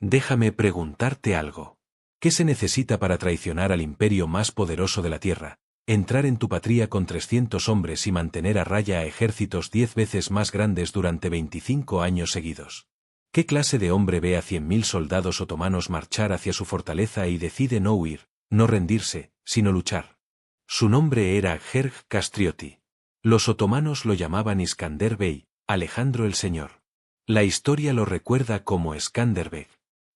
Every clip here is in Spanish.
Déjame preguntarte algo. ¿Qué se necesita para traicionar al imperio más poderoso de la Tierra, entrar en tu patria con 300 hombres y mantener a raya a ejércitos 10 veces más grandes durante 25 años seguidos? ¿Qué clase de hombre ve a 100.000 soldados otomanos marchar hacia su fortaleza y decide no huir, no rendirse, sino luchar? Su nombre era Gerg Kastrioti. Los otomanos lo llamaban Iskander Bey, Alejandro el Señor. La historia lo recuerda como Skanderbeg.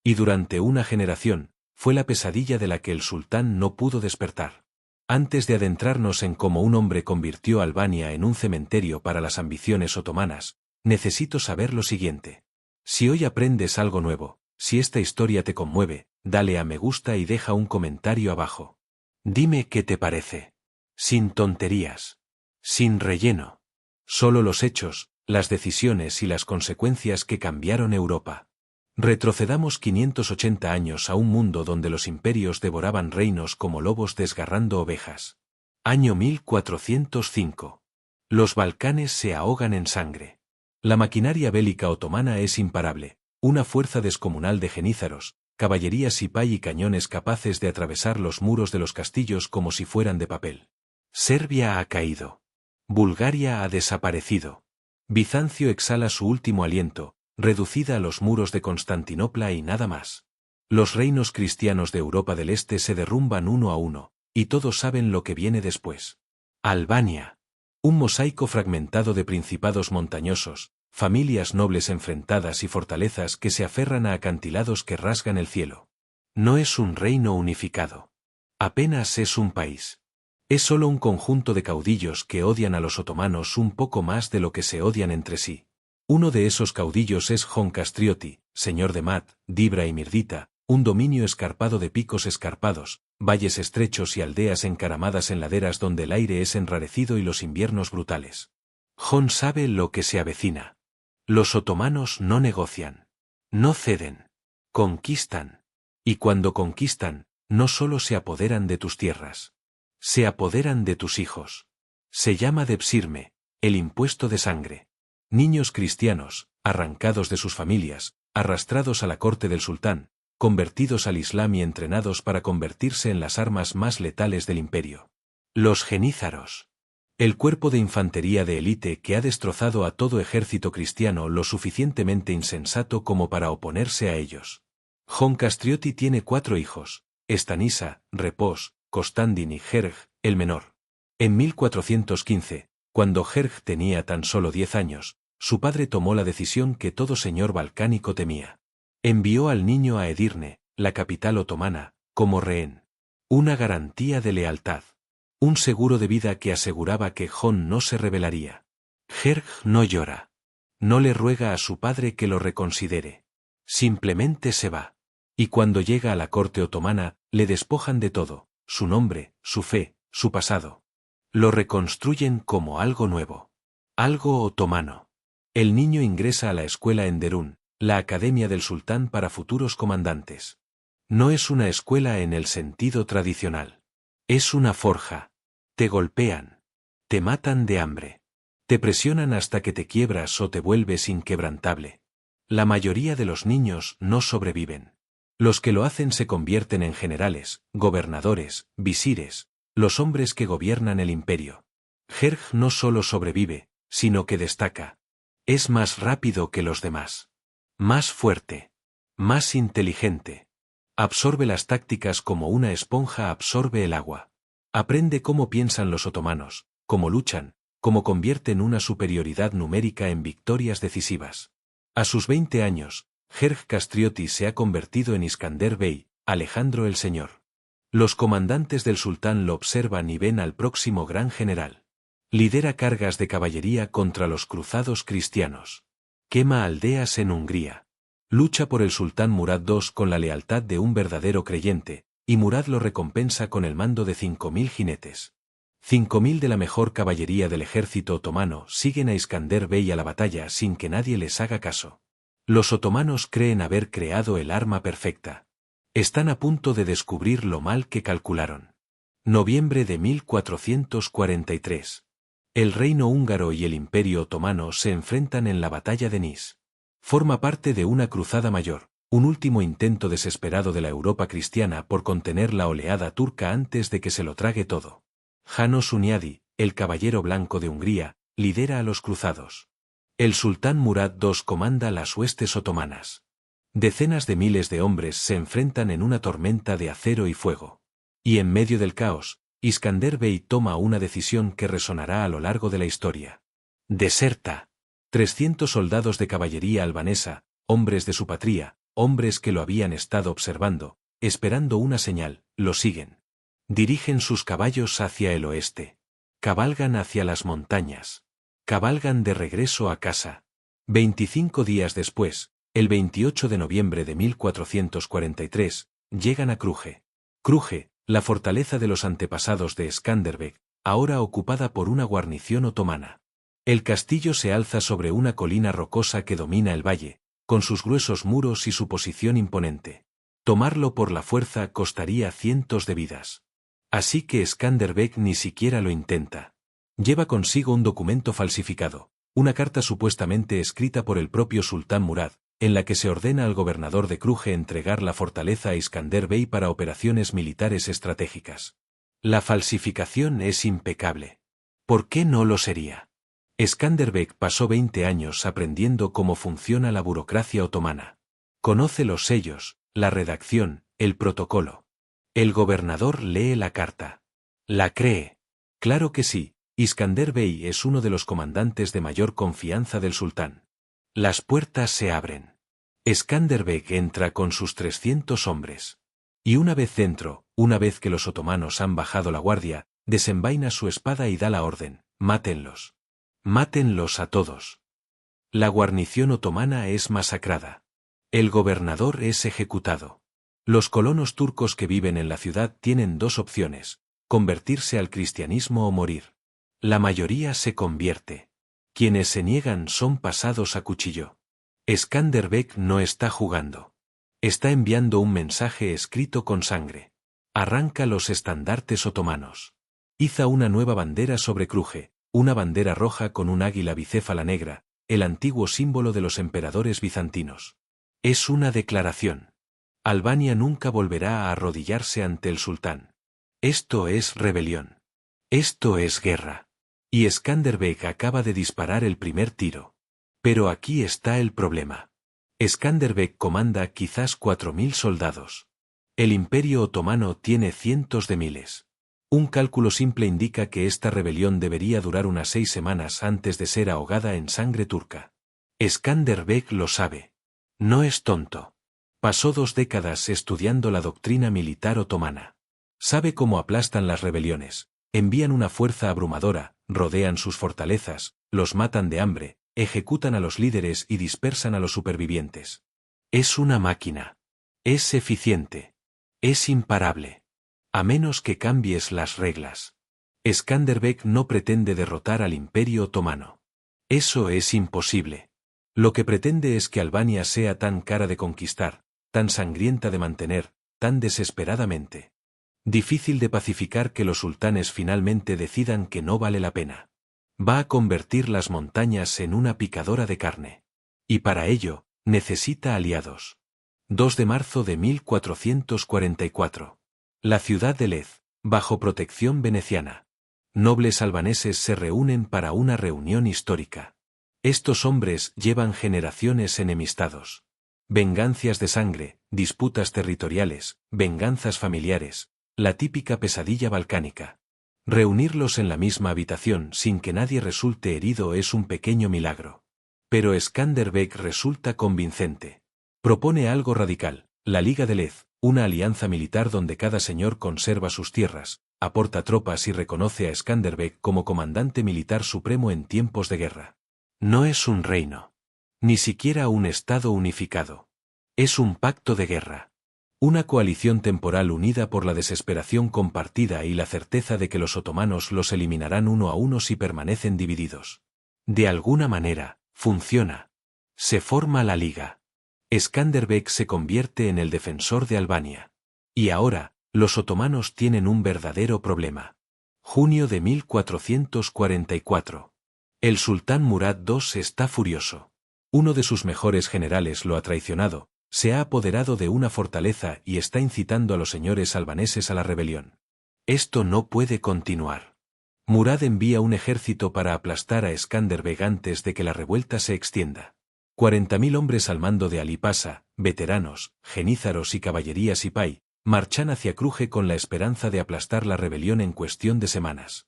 Y durante una generación, fue la pesadilla de la que el sultán no pudo despertar. Antes de adentrarnos en cómo un hombre convirtió Albania en un cementerio para las ambiciones otomanas, necesito saber lo siguiente. Si hoy aprendes algo nuevo, si esta historia te conmueve, dale a me gusta y deja un comentario abajo. Dime qué te parece. Sin tonterías. Sin relleno. Solo los hechos, las decisiones y las consecuencias que cambiaron Europa. Retrocedamos 580 años a un mundo donde los imperios devoraban reinos como lobos desgarrando ovejas. Año 1405. Los Balcanes se ahogan en sangre. La maquinaria bélica otomana es imparable, una fuerza descomunal de jenízaros, caballería sipay y cañones capaces de atravesar los muros de los castillos como si fueran de papel. Serbia ha caído. Bulgaria ha desaparecido. Bizancio exhala su último aliento, reducida a los muros de Constantinopla y nada más. Los reinos cristianos de Europa del Este se derrumban uno a uno, y todos saben lo que viene después. Albania. Un mosaico fragmentado de principados montañosos, familias nobles enfrentadas y fortalezas que se aferran a acantilados que rasgan el cielo. No es un reino unificado. Apenas es un país. Es solo un conjunto de caudillos que odian a los otomanos un poco más de lo que se odian entre sí. Uno de esos caudillos es Jon Kastrioti, señor de Mat, Dibra y Mirdita, un dominio escarpado de picos escarpados, valles estrechos y aldeas encaramadas en laderas donde el aire es enrarecido y los inviernos brutales. Jon sabe lo que se avecina. Los otomanos no negocian. No ceden. Conquistan. Y cuando conquistan, no solo se apoderan de tus tierras. Se apoderan de tus hijos. Se llama Depsirme, el impuesto de sangre. Niños cristianos, arrancados de sus familias, arrastrados a la corte del sultán, convertidos al Islam y entrenados para convertirse en las armas más letales del imperio. Los jenízaros. El cuerpo de infantería de élite que ha destrozado a todo ejército cristiano lo suficientemente insensato como para oponerse a ellos. Jon Kastrioti tiene 4 hijos, Stanisa, Repos, Constantin y Gerg, el menor. En 1415, cuando Gerg tenía tan solo 10 años, su padre tomó la decisión que todo señor balcánico temía. Envió al niño a Edirne, la capital otomana, como rehén. Una garantía de lealtad. Un seguro de vida que aseguraba que Jon no se rebelaría. Gerg no llora. No le ruega a su padre que lo reconsidere. Simplemente se va. Y cuando llega a la corte otomana, le despojan de todo, su nombre, su fe, su pasado. Lo reconstruyen como algo nuevo. Algo otomano. El niño ingresa a la escuela en Derun, la academia del sultán para futuros comandantes. No es una escuela en el sentido tradicional. Es una forja. Te golpean. Te matan de hambre. Te presionan hasta que te quiebras o te vuelves inquebrantable. La mayoría de los niños no sobreviven. Los que lo hacen se convierten en generales, gobernadores, visires, los hombres que gobiernan el imperio. Gerg no solo sobrevive, sino que destaca. Es más rápido que los demás. Más fuerte. Más inteligente. Absorbe las tácticas como una esponja absorbe el agua. Aprende cómo piensan los otomanos, cómo luchan, cómo convierten una superioridad numérica en victorias decisivas. A sus 20 años, Gerg Kastrioti se ha convertido en Iskander Bey, Alejandro el Señor. Los comandantes del sultán lo observan y ven al próximo gran general. Lidera cargas de caballería contra los cruzados cristianos. Quema aldeas en Hungría. Lucha por el sultán Murad II con la lealtad de un verdadero creyente, y Murad lo recompensa con el mando de 5.000 jinetes. 5.000 de la mejor caballería del ejército otomano siguen a Iskander Bey a la batalla sin que nadie les haga caso. Los otomanos creen haber creado el arma perfecta. Están a punto de descubrir lo mal que calcularon. Noviembre de 1443. El reino húngaro y el imperio otomano se enfrentan en la batalla de Nis. Forma parte de una cruzada mayor, un último intento desesperado de la Europa cristiana por contener la oleada turca antes de que se lo trague todo. János Hunyadi, el caballero blanco de Hungría, lidera a los cruzados. El sultán Murad II comanda las huestes otomanas. Decenas de miles de hombres se enfrentan en una tormenta de acero y fuego. Y en medio del caos, Iskander Bey toma una decisión que resonará a lo largo de la historia. Deserta. 300 soldados de caballería albanesa, hombres de su patria, hombres que lo habían estado observando, esperando una señal, lo siguen. Dirigen sus caballos hacia el oeste. Cabalgan hacia las montañas. Cabalgan de regreso a casa. 25 días después, el 28 de noviembre de 1443, llegan a Kruge. Kruge, la fortaleza de los antepasados de Skanderbeg, ahora ocupada por una guarnición otomana. El castillo se alza sobre una colina rocosa que domina el valle, con sus gruesos muros y su posición imponente. Tomarlo por la fuerza costaría cientos de vidas. Así que Skanderbeg ni siquiera lo intenta. Lleva consigo un documento falsificado, una carta supuestamente escrita por el propio sultán Murad, en la que se ordena al gobernador de Kruge entregar la fortaleza a Iskander Bey para operaciones militares estratégicas. La falsificación es impecable. ¿Por qué no lo sería? Skanderbeg pasó 20 años aprendiendo cómo funciona la burocracia otomana. Conoce los sellos, la redacción, el protocolo. El gobernador lee la carta. ¿La cree? Claro que sí, Iskander Bey es uno de los comandantes de mayor confianza del sultán. Las puertas se abren. Skanderbeg entra con sus 300 hombres. Y una vez dentro, una vez que los otomanos han bajado la guardia, desenvaina su espada y da la orden: mátenlos. Mátenlos a todos. La guarnición otomana es masacrada. El gobernador es ejecutado. Los colonos turcos que viven en la ciudad tienen dos opciones: convertirse al cristianismo o morir. La mayoría se convierte. Quienes se niegan son pasados a cuchillo. Skanderbeg no está jugando. Está enviando un mensaje escrito con sangre. Arranca los estandartes otomanos. Iza una nueva bandera sobre Kruge, una bandera roja con un águila bicéfala negra, el antiguo símbolo de los emperadores bizantinos. Es una declaración. Albania nunca volverá a arrodillarse ante el sultán. Esto es rebelión. Esto es guerra. Y Skanderbeg acaba de disparar el primer tiro. Pero aquí está el problema. Skanderbeg comanda quizás 4.000 soldados. El Imperio Otomano tiene cientos de miles. Un cálculo simple indica que esta rebelión debería durar unas 6 semanas antes de ser ahogada en sangre turca. Skanderbeg lo sabe. No es tonto. Pasó 2 décadas estudiando la doctrina militar otomana. Sabe cómo aplastan las rebeliones. Envían una fuerza abrumadora, rodean sus fortalezas, los matan de hambre, ejecutan a los líderes y dispersan a los supervivientes. Es una máquina. Es eficiente. Es imparable. A menos que cambies las reglas. Skanderbeg no pretende derrotar al Imperio Otomano. Eso es imposible. Lo que pretende es que Albania sea tan cara de conquistar, tan sangrienta de mantener, tan desesperadamente difícil de pacificar que los sultanes finalmente decidan que no vale la pena. Va a convertir las montañas en una picadora de carne. Y para ello, necesita aliados. 2 de marzo de 1444. La ciudad de Lez, bajo protección veneciana. Nobles albaneses se reúnen para una reunión histórica. Estos hombres llevan generaciones enemistados. Venganzas de sangre, disputas territoriales, venganzas familiares, la típica pesadilla balcánica. Reunirlos en la misma habitación sin que nadie resulte herido es un pequeño milagro. Pero Skanderbeg resulta convincente. Propone algo radical: la Liga de Lez, una alianza militar donde cada señor conserva sus tierras, aporta tropas y reconoce a Skanderbeg como comandante militar supremo en tiempos de guerra. No es un reino. Ni siquiera un estado unificado. Es un pacto de guerra. Una coalición temporal unida por la desesperación compartida y la certeza de que los otomanos los eliminarán uno a uno si permanecen divididos. De alguna manera, funciona. Se forma la Liga. Skanderbeg se convierte en el defensor de Albania. Y ahora, los otomanos tienen un verdadero problema. Junio de 1444. El sultán Murad II está furioso. Uno de sus mejores generales lo ha traicionado. Se ha apoderado de una fortaleza y está incitando a los señores albaneses a la rebelión. Esto no puede continuar. Murad envía un ejército para aplastar a Skanderbeg antes de que la revuelta se extienda. 40.000 hombres al mando de Ali Pasha, veteranos, genízaros y caballería sipay, marchan hacia Cruje con la esperanza de aplastar la rebelión en cuestión de semanas.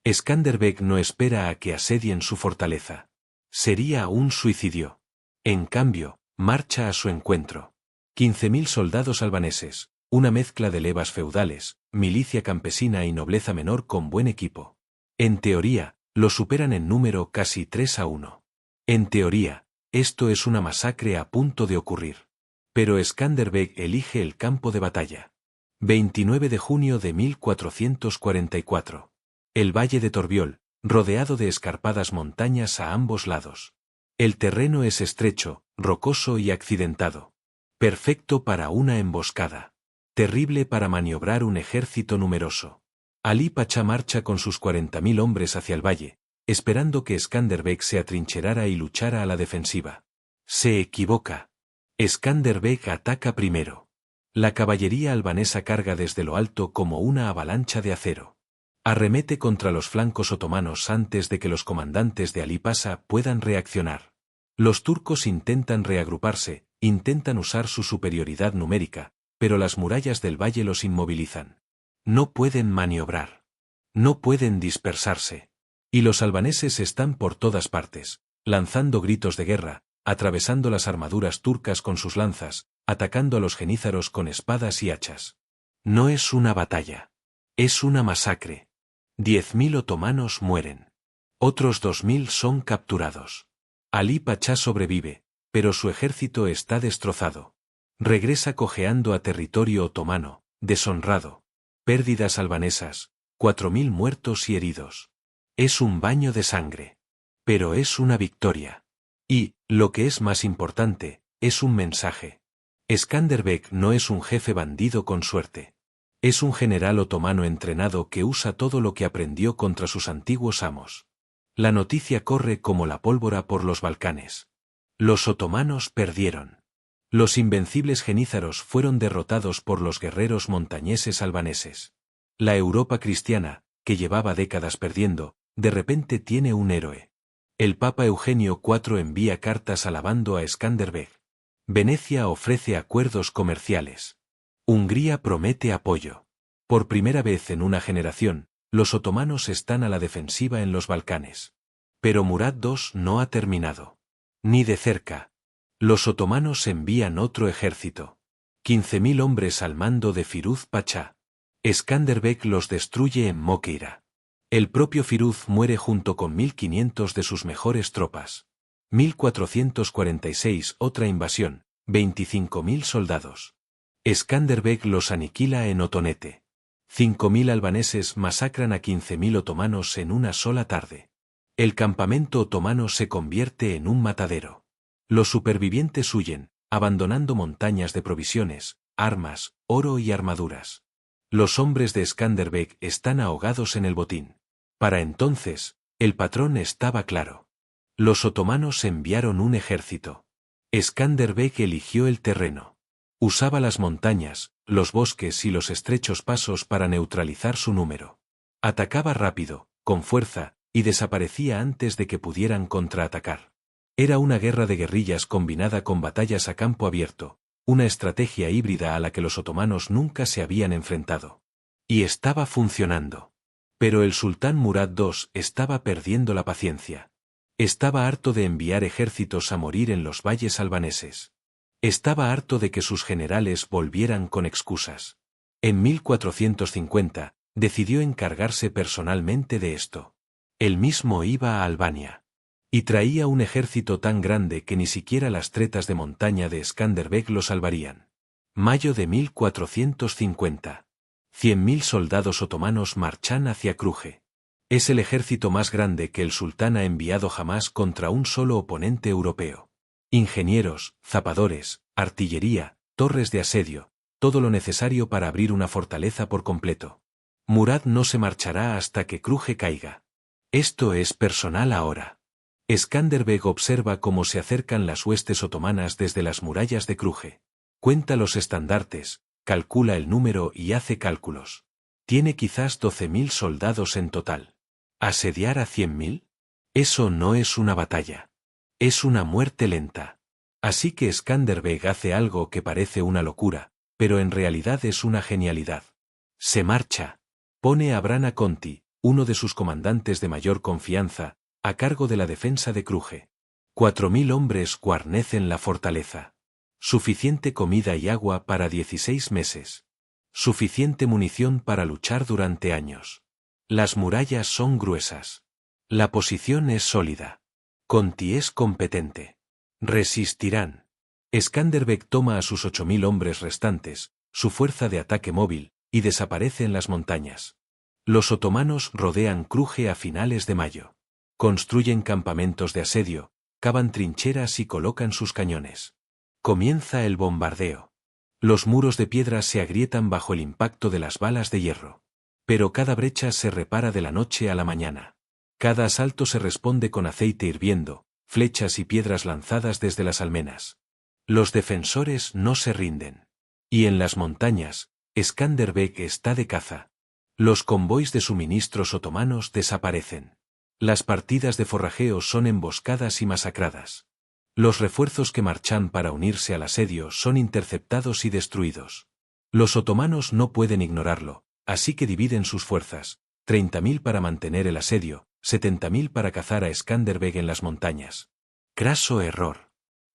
Skanderbeg no espera a que asedien su fortaleza. Sería un suicidio. En cambio, marcha a su encuentro. 15.000 soldados albaneses, una mezcla de levas feudales, milicia campesina y nobleza menor con buen equipo. En teoría, lo superan en número casi 3-1. En teoría, esto es una masacre a punto de ocurrir. Pero Skanderbeg elige el campo de batalla. 29 de junio de 1444. El valle de Torbiol, rodeado de escarpadas montañas a ambos lados. El terreno es estrecho, rocoso y accidentado. Perfecto para una emboscada. Terrible para maniobrar un ejército numeroso. Ali Pasha marcha con sus 40.000 hombres hacia el valle, esperando que Skanderbeg se atrincherara y luchara a la defensiva. Se equivoca. Skanderbeg ataca primero. La caballería albanesa carga desde lo alto como una avalancha de acero. Arremete contra los flancos otomanos antes de que los comandantes de Ali Pasha puedan reaccionar. Los turcos intentan reagruparse, intentan usar su superioridad numérica, pero las murallas del valle los inmovilizan. No pueden maniobrar. No pueden dispersarse. Y los albaneses están por todas partes, lanzando gritos de guerra, atravesando las armaduras turcas con sus lanzas, atacando a los genízaros con espadas y hachas. No es una batalla. Es una masacre. 10.000 otomanos mueren. Otros 2.000 son capturados. Ali Pasha sobrevive, pero su ejército está destrozado. Regresa cojeando a territorio otomano, deshonrado. Pérdidas albanesas, 4.000 muertos y heridos. Es un baño de sangre. Pero es una victoria. Y, lo que es más importante, es un mensaje. Skanderbeg no es un jefe bandido con suerte. Es un general otomano entrenado que usa todo lo que aprendió contra sus antiguos amos. La noticia corre como la pólvora por los Balcanes. Los otomanos perdieron. Los invencibles genízaros fueron derrotados por los guerreros montañeses albaneses. La Europa cristiana, que llevaba décadas perdiendo, de repente tiene un héroe. El Papa Eugenio IV envía cartas alabando a Skanderbeg. Venecia ofrece acuerdos comerciales. Hungría promete apoyo. Por primera vez en una generación, los otomanos están a la defensiva en los Balcanes. Pero Murad II no ha terminado. Ni de cerca. Los otomanos envían otro ejército. 15.000 hombres al mando de Firuz Pasha. Skanderbeg los destruye en Mokeira. El propio Firuz muere junto con 1.500 de sus mejores tropas. 1446 otra invasión, 25.000 soldados. Skanderbeg los aniquila en Otonete. 5.000 albaneses masacran a 15.000 otomanos en una sola tarde. El campamento otomano se convierte en un matadero. Los supervivientes huyen, abandonando montañas de provisiones, armas, oro y armaduras. Los hombres de Skanderbeg están ahogados en el botín. Para entonces, el patrón estaba claro. Los otomanos enviaron un ejército. Skanderbeg eligió el terreno. Usaba las montañas, los bosques y los estrechos pasos para neutralizar su número. Atacaba rápido, con fuerza, y desaparecía antes de que pudieran contraatacar. Era una guerra de guerrillas combinada con batallas a campo abierto, una estrategia híbrida a la que los otomanos nunca se habían enfrentado. Y estaba funcionando. Pero el sultán Murad II estaba perdiendo la paciencia. Estaba harto de enviar ejércitos a morir en los valles albaneses. Estaba harto de que sus generales volvieran con excusas. En 1450, decidió encargarse personalmente de esto. Él mismo iba a Albania. Y traía un ejército tan grande que ni siquiera las tretas de montaña de Skanderbeg lo salvarían. Mayo de 1450. 100.000 soldados otomanos marchan hacia Cruje. Es el ejército más grande que el sultán ha enviado jamás contra un solo oponente europeo. Ingenieros, zapadores, artillería, torres de asedio, todo lo necesario para abrir una fortaleza por completo. Murad no se marchará hasta que Cruje caiga. Esto es personal ahora. Skanderbeg observa cómo se acercan las huestes otomanas desde las murallas de Cruje. Cuenta los estandartes, calcula el número y hace cálculos. Tiene quizás 12.000 soldados en total. ¿Asediar a 100.000? Eso no es una batalla. Es una muerte lenta. Así que Skanderbeg hace algo que parece una locura, pero en realidad es una genialidad. Se marcha. Pone a Bran Conti, uno de sus comandantes de mayor confianza, a cargo de la defensa de Cruje. 4.000 hombres guarnecen la fortaleza. Suficiente comida y agua para 16 meses. Suficiente munición para luchar durante años. Las murallas son gruesas. La posición es sólida. Conti es competente. Resistirán. Skanderbeg toma a sus 8.000 hombres restantes, su fuerza de ataque móvil, y desaparece en las montañas. Los otomanos rodean Cruje a finales de mayo. Construyen campamentos de asedio, cavan trincheras y colocan sus cañones. Comienza el bombardeo. Los muros de piedra se agrietan bajo el impacto de las balas de hierro. Pero cada brecha se repara de la noche a la mañana. Cada asalto se responde con aceite hirviendo, flechas y piedras lanzadas desde las almenas. Los defensores no se rinden. Y en las montañas, Skanderbeg está de caza. Los convoys de suministros otomanos desaparecen. Las partidas de forrajeo son emboscadas y masacradas. Los refuerzos que marchan para unirse al asedio son interceptados y destruidos. Los otomanos no pueden ignorarlo, así que dividen sus fuerzas, 30.000 para mantener el asedio, 70.000 para cazar a Skanderbeg en las montañas. Craso error.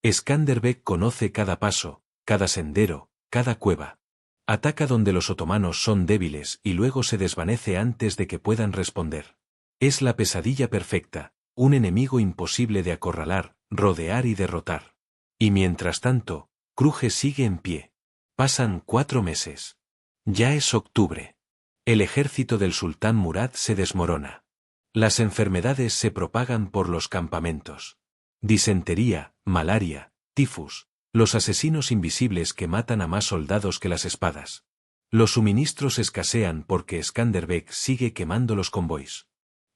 Skanderbeg conoce cada paso, cada sendero, cada cueva. Ataca donde los otomanos son débiles y luego se desvanece antes de que puedan responder. Es la pesadilla perfecta, un enemigo imposible de acorralar, rodear y derrotar. Y mientras tanto, Cruje sigue en pie. Pasan 4 meses. Ya es octubre. El ejército del sultán Murad se desmorona. Las enfermedades se propagan por los campamentos. Disentería, malaria, tifus, los asesinos invisibles que matan a más soldados que las espadas. Los suministros escasean porque Skanderbeg sigue quemando los convoys.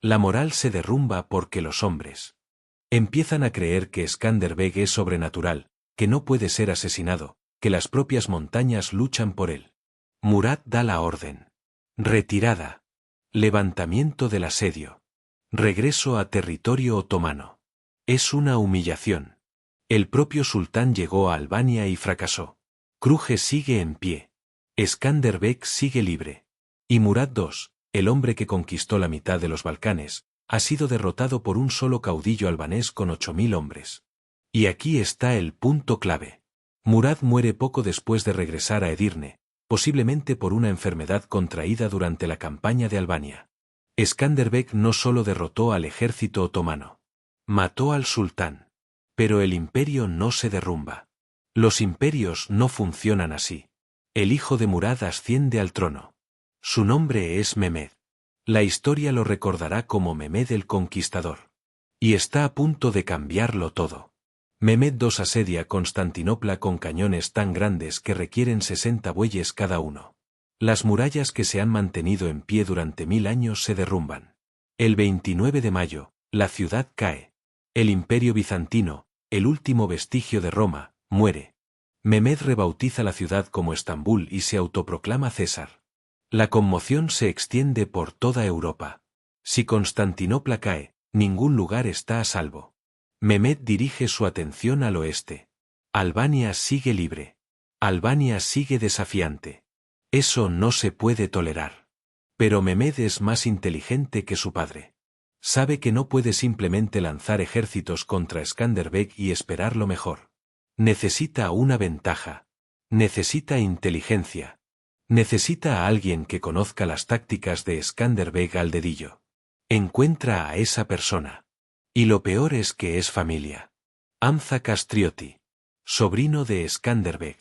La moral se derrumba porque los hombres empiezan a creer que Skanderbeg es sobrenatural, que no puede ser asesinado, que las propias montañas luchan por él. Murad da la orden. Retirada. Levantamiento del asedio. Regreso a territorio otomano. Es una humillación. El propio sultán llegó a Albania y fracasó. Cruje sigue en pie. Skanderbeg sigue libre. Y Murad II, el hombre que conquistó la mitad de los Balcanes, ha sido derrotado por un solo caudillo albanés con 8.000 hombres. Y aquí está el punto clave. Murad muere poco después de regresar a Edirne, posiblemente por una enfermedad contraída durante la campaña de Albania. Skanderbeg no solo derrotó al ejército otomano, mató al sultán. Pero el imperio no se derrumba. Los imperios no funcionan así. El hijo de Murad asciende al trono. Su nombre es Mehmed. La historia lo recordará como Mehmed el Conquistador. Y está a punto de cambiarlo todo. Mehmed II asedia Constantinopla con cañones tan grandes que requieren 60 bueyes cada uno. Las murallas que se han mantenido en pie durante 1000 años se derrumban. El 29 de mayo, la ciudad cae. El imperio bizantino, el último vestigio de Roma, muere. Mehmed rebautiza la ciudad como Estambul y se autoproclama César. La conmoción se extiende por toda Europa. Si Constantinopla cae, ningún lugar está a salvo. Mehmed dirige su atención al oeste. Albania sigue libre. Albania sigue desafiante. Eso no se puede tolerar. Pero Mehmed es más inteligente que su padre. Sabe que no puede simplemente lanzar ejércitos contra Skanderbeg y esperar lo mejor. Necesita una ventaja. Necesita inteligencia. Necesita a alguien que conozca las tácticas de Skanderbeg al dedillo. Encuentra a esa persona. Y lo peor es que es familia. Hamza Kastrioti. Sobrino de Skanderbeg.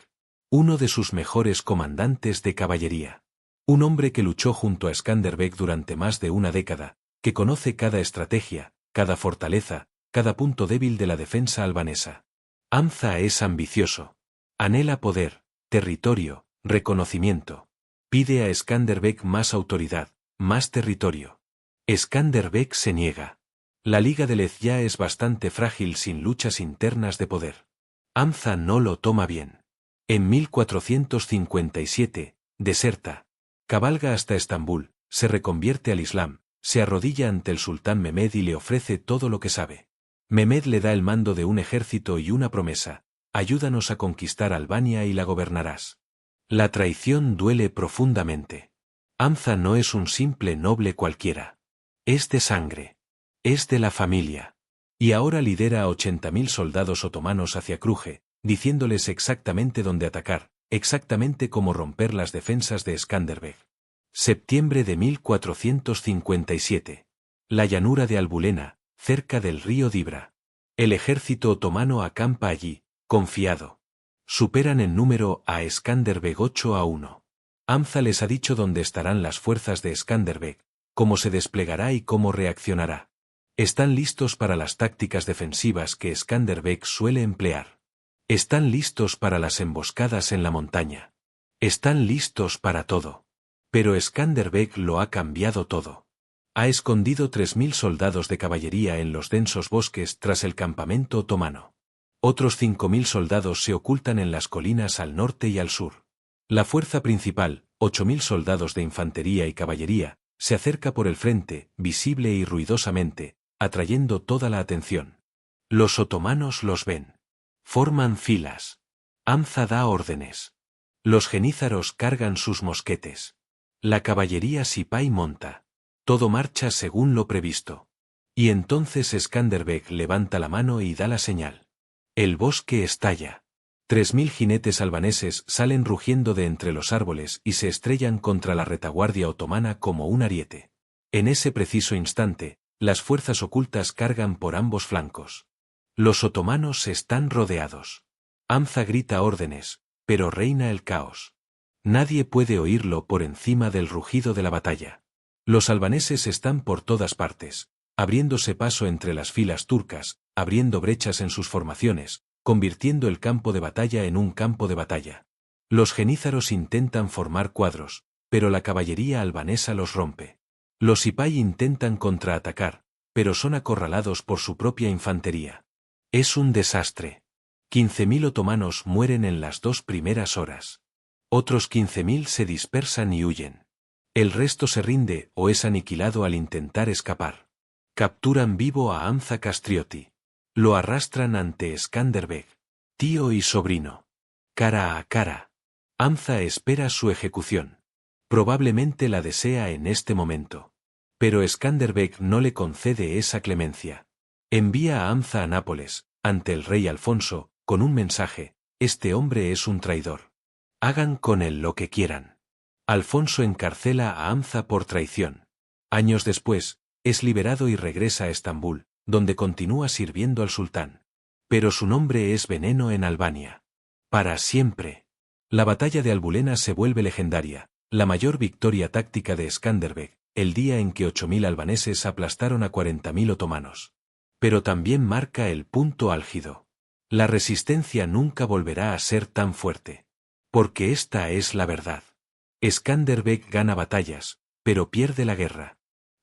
Uno de sus mejores comandantes de caballería. Un hombre que luchó junto a Skanderbeg durante más de una década, que conoce cada estrategia, cada fortaleza, cada punto débil de la defensa albanesa. Hamza es ambicioso. Anhela poder, territorio, reconocimiento. Pide a Skanderbeg más autoridad, más territorio. Skanderbeg se niega. La Liga de Lezya es bastante frágil sin luchas internas de poder. Hamza no lo toma bien. En 1457, deserta. Cabalga hasta Estambul, se reconvierte al Islam, se arrodilla ante el sultán Mehmed y le ofrece todo lo que sabe. Mehmed le da el mando de un ejército y una promesa: ayúdanos a conquistar Albania y la gobernarás. La traición duele profundamente. Hamza no es un simple noble cualquiera. Es de sangre. Es de la familia. Y ahora lidera a 80.000 soldados otomanos hacia Cruje, diciéndoles exactamente dónde atacar, exactamente cómo romper las defensas de Skanderbeg. Septiembre de 1457. La llanura de Albulena, cerca del río Dibra. El ejército otomano acampa allí, confiado. Superan en número a Skanderbeg 8-1. Hamza les ha dicho dónde estarán las fuerzas de Skanderbeg, cómo se desplegará y cómo reaccionará. Están listos para las tácticas defensivas que Skanderbeg suele emplear. Están listos para las emboscadas en la montaña. Están listos para todo. Pero Skanderbeg lo ha cambiado todo. Ha escondido 3.000 soldados de caballería en los densos bosques tras el campamento otomano. Otros 5.000 soldados se ocultan en las colinas al norte y al sur. La fuerza principal, 8.000 soldados de infantería y caballería, se acerca por el frente, visible y ruidosamente, atrayendo toda la atención. Los otomanos los ven. Forman filas. Hamza da órdenes. Los genízaros cargan sus mosquetes. La caballería sipay monta. Todo marcha según lo previsto. Y entonces Skanderbeg levanta la mano y da la señal. El bosque estalla. 3.000 jinetes albaneses salen rugiendo de entre los árboles y se estrellan contra la retaguardia otomana como un ariete. En ese preciso instante, las fuerzas ocultas cargan por ambos flancos. Los otomanos están rodeados. Hamza grita órdenes, pero reina el caos. Nadie puede oírlo por encima del rugido de la batalla. Los albaneses están por todas partes, abriéndose paso entre las filas turcas, abriendo brechas en sus formaciones, convirtiendo el campo de batalla en un campo de batalla. Los genízaros intentan formar cuadros, pero la caballería albanesa los rompe. Los sipay intentan contraatacar, pero son acorralados por su propia infantería. Es un desastre. 15.000 otomanos mueren en las 2 primeras horas. Otros 15.000 se dispersan y huyen. El resto se rinde o es aniquilado al intentar escapar. Capturan vivo a Hamza Castriotti. Lo arrastran ante Skanderbeg. Tío y sobrino. Cara a cara. Hamza espera su ejecución. Probablemente la desea en este momento. Pero Skanderbeg no le concede esa clemencia. Envía a Hamza a Nápoles, ante el rey Alfonso, con un mensaje: este hombre es un traidor. Hagan con él lo que quieran. Alfonso encarcela a Hamza por traición. Años después, es liberado y regresa a Estambul, donde continúa sirviendo al sultán. Pero su nombre es veneno en Albania. Para siempre. La batalla de Albulena se vuelve legendaria, la mayor victoria táctica de Skanderbeg, el día en que 8.000 albaneses aplastaron a 40.000 otomanos. Pero también marca el punto álgido. La resistencia nunca volverá a ser tan fuerte. Porque esta es la verdad. Skanderbeg gana batallas, pero pierde la guerra.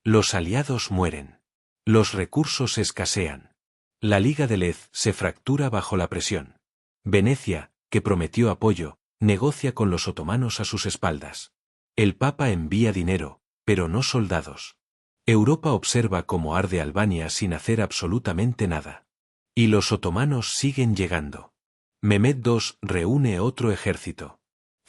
Los aliados mueren. Los recursos escasean. La Liga de Lez se fractura bajo la presión. Venecia, que prometió apoyo, negocia con los otomanos a sus espaldas. El Papa envía dinero, pero no soldados. Europa observa cómo arde Albania sin hacer absolutamente nada. Y los otomanos siguen llegando. Mehmed II reúne otro ejército.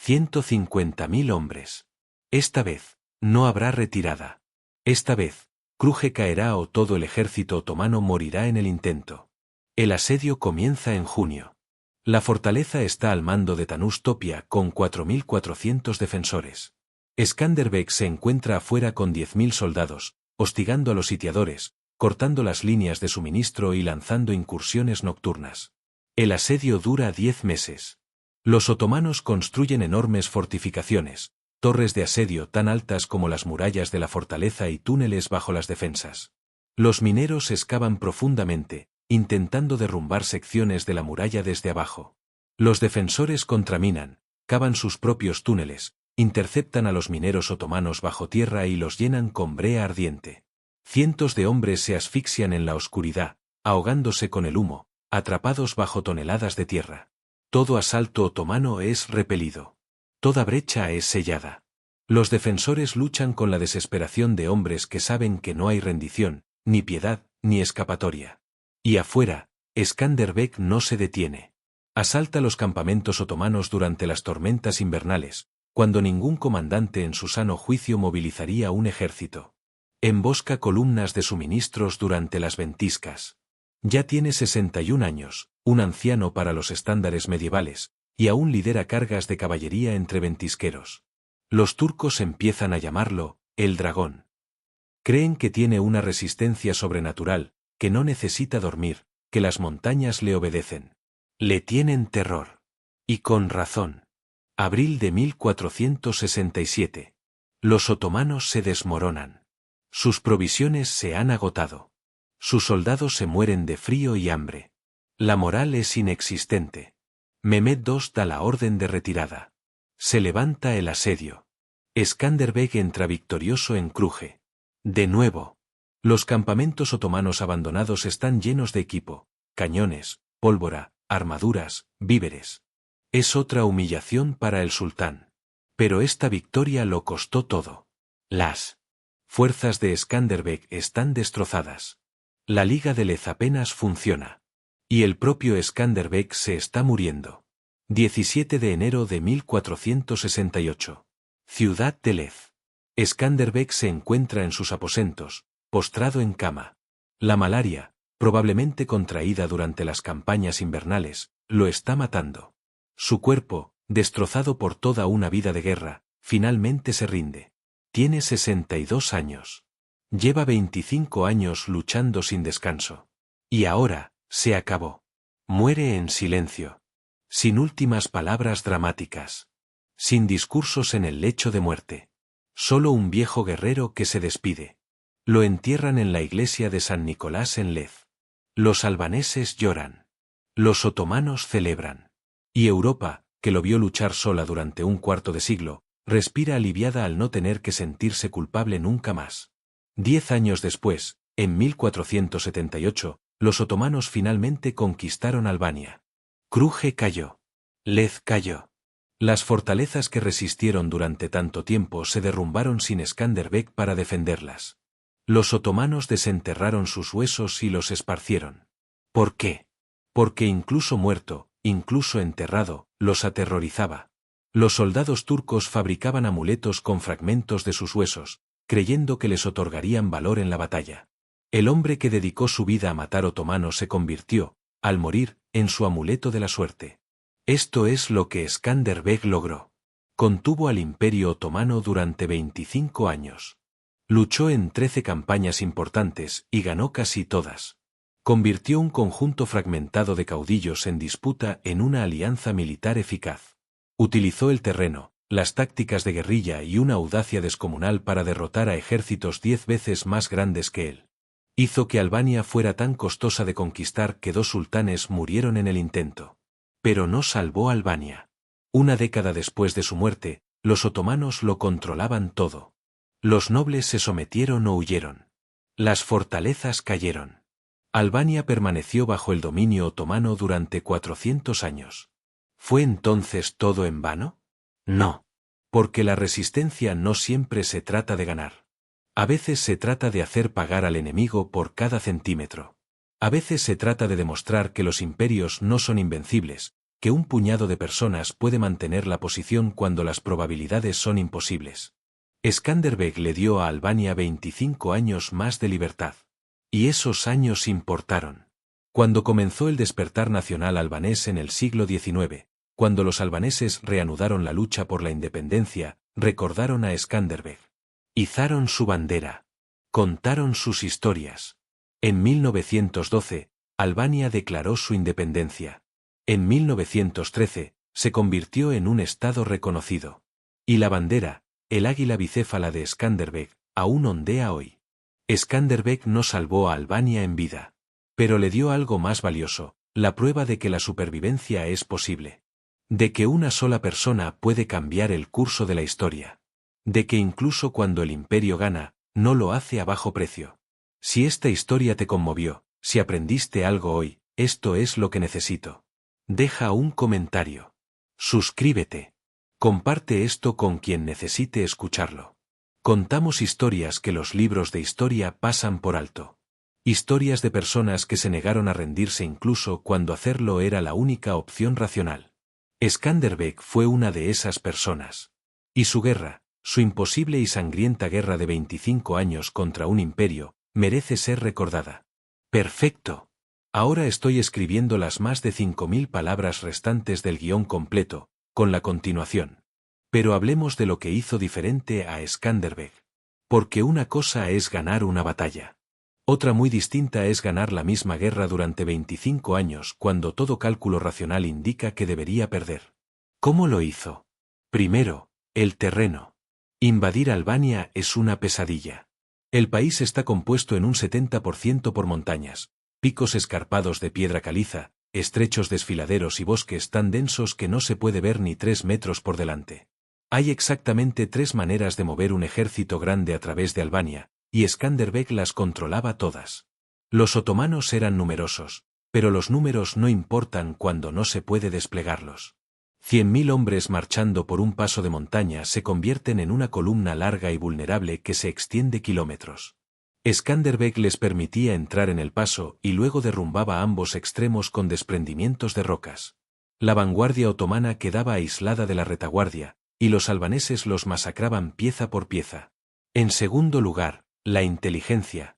150.000 hombres. Esta vez, no habrá retirada. Esta vez, Cruje caerá o todo el ejército otomano morirá en el intento. El asedio comienza en junio. La fortaleza está al mando de Tanus Topia con 4.400 defensores. Skanderbeg se encuentra afuera con 10.000 soldados, hostigando a los sitiadores, cortando las líneas de suministro y lanzando incursiones nocturnas. El asedio dura 10 meses. Los otomanos construyen enormes fortificaciones, torres de asedio tan altas como las murallas de la fortaleza y túneles bajo las defensas. Los mineros excavan profundamente, intentando derrumbar secciones de la muralla desde abajo. Los defensores contraminan, cavan sus propios túneles, interceptan a los mineros otomanos bajo tierra y los llenan con brea ardiente. Cientos de hombres se asfixian en la oscuridad, ahogándose con el humo, atrapados bajo toneladas de tierra. Todo asalto otomano es repelido. Toda brecha es sellada. Los defensores luchan con la desesperación de hombres que saben que no hay rendición, ni piedad, ni escapatoria. Y afuera, Skanderbeg no se detiene. Asalta los campamentos otomanos durante las tormentas invernales, cuando ningún comandante en su sano juicio movilizaría un ejército. Embosca columnas de suministros durante las ventiscas. Ya tiene 61 años, un anciano para los estándares medievales, y aún lidera cargas de caballería entre ventisqueros. Los turcos empiezan a llamarlo el dragón. Creen que tiene una resistencia sobrenatural, que no necesita dormir, que las montañas le obedecen. Le tienen terror. Y con razón. Abril de 1467. Los otomanos se desmoronan. Sus provisiones se han agotado. Sus soldados se mueren de frío y hambre. La moral es inexistente. Mehmed II da la orden de retirada. Se levanta el asedio. Skanderbeg entra victorioso en Cruje. De nuevo. Los campamentos otomanos abandonados están llenos de equipo, cañones, pólvora, armaduras, víveres. Es otra humillación para el sultán. Pero esta victoria lo costó todo. Las fuerzas de Skanderbeg están destrozadas. La Liga de Lez apenas funciona. Y el propio Skanderbeg se está muriendo. 17 de enero de 1468. Ciudad de Lez. Skanderbeg se encuentra en sus aposentos, postrado en cama. La malaria, probablemente contraída durante las campañas invernales, lo está matando. Su cuerpo, destrozado por toda una vida de guerra, finalmente se rinde. Tiene 62 años. Lleva 25 años luchando sin descanso. Y ahora, se acabó. Muere en silencio. Sin últimas palabras dramáticas. Sin discursos en el lecho de muerte. Solo un viejo guerrero que se despide. Lo entierran en la iglesia de San Nicolás en Lez. Los albaneses lloran. Los otomanos celebran. Y Europa, que lo vio luchar sola durante un cuarto de siglo, respira aliviada al no tener que sentirse culpable nunca más. 10 años después, en 1478, los otomanos finalmente conquistaron Albania. Cruje cayó. Lez cayó. Las fortalezas que resistieron durante tanto tiempo se derrumbaron sin Skanderbeg para defenderlas. Los otomanos desenterraron sus huesos y los esparcieron. ¿Por qué? Porque incluso muerto, incluso enterrado, los aterrorizaba. Los soldados turcos fabricaban amuletos con fragmentos de sus huesos, creyendo que les otorgarían valor en la batalla. El hombre que dedicó su vida a matar otomanos se convirtió, al morir, en su amuleto de la suerte. Esto es lo que Skanderbeg logró. Contuvo al Imperio Otomano durante 25 años. Luchó en 13 campañas importantes y ganó casi todas. Convirtió un conjunto fragmentado de caudillos en disputa en una alianza militar eficaz. Utilizó el terreno, las tácticas de guerrilla y una audacia descomunal para derrotar a ejércitos 10 veces más grandes que él. Hizo que Albania fuera tan costosa de conquistar que 2 sultanes murieron en el intento. Pero no salvó Albania. Una década después de su muerte, los otomanos lo controlaban todo. Los nobles se sometieron o huyeron. Las fortalezas cayeron. Albania permaneció bajo el dominio otomano durante 400 años. ¿Fue entonces todo en vano? No. Porque la resistencia no siempre se trata de ganar. A veces se trata de hacer pagar al enemigo por cada centímetro. A veces se trata de demostrar que los imperios no son invencibles, que un puñado de personas puede mantener la posición cuando las probabilidades son imposibles. Skanderbeg le dio a Albania 25 años más de libertad. Y esos años importaron. Cuando comenzó el despertar nacional albanés en el siglo XIX, cuando los albaneses reanudaron la lucha por la independencia, recordaron a Skanderbeg. Izaron su bandera. Contaron sus historias. En 1912, Albania declaró su independencia. En 1913, se convirtió en un estado reconocido. Y la bandera, el águila bicéfala de Skanderbeg, aún ondea hoy. Skanderbeg no salvó a Albania en vida. Pero le dio algo más valioso, la prueba de que la supervivencia es posible. De que una sola persona puede cambiar el curso de la historia. De que incluso cuando el imperio gana, no lo hace a bajo precio. Si esta historia te conmovió, si aprendiste algo hoy, esto es lo que necesito. Deja un comentario. Suscríbete. Comparte esto con quien necesite escucharlo. Contamos historias que los libros de historia pasan por alto. Historias de personas que se negaron a rendirse incluso cuando hacerlo era la única opción racional. Skanderbeg fue una de esas personas. Y su guerra, su imposible y sangrienta guerra de 25 años contra un imperio, merece ser recordada. Perfecto. Ahora estoy escribiendo las más de 5000 palabras restantes del guión completo, con la continuación. Pero hablemos de lo que hizo diferente a Skanderbeg. Porque una cosa es ganar una batalla. Otra muy distinta es ganar la misma guerra durante 25 años cuando todo cálculo racional indica que debería perder. ¿Cómo lo hizo? Primero, el terreno. Invadir Albania es una pesadilla. El país está compuesto en un 70% por montañas, picos escarpados de piedra caliza, estrechos desfiladeros y bosques tan densos que no se puede ver ni 3 metros por delante. Hay exactamente 3 maneras de mover un ejército grande a través de Albania, y Skanderbeg las controlaba todas. Los otomanos eran numerosos, pero los números no importan cuando no se puede desplegarlos. 100.000 hombres marchando por un paso de montaña se convierten en una columna larga y vulnerable que se extiende kilómetros. Skanderbeg les permitía entrar en el paso y luego derrumbaba ambos extremos con desprendimientos de rocas. La vanguardia otomana quedaba aislada de la retaguardia, y los albaneses los masacraban pieza por pieza. En segundo lugar, la inteligencia.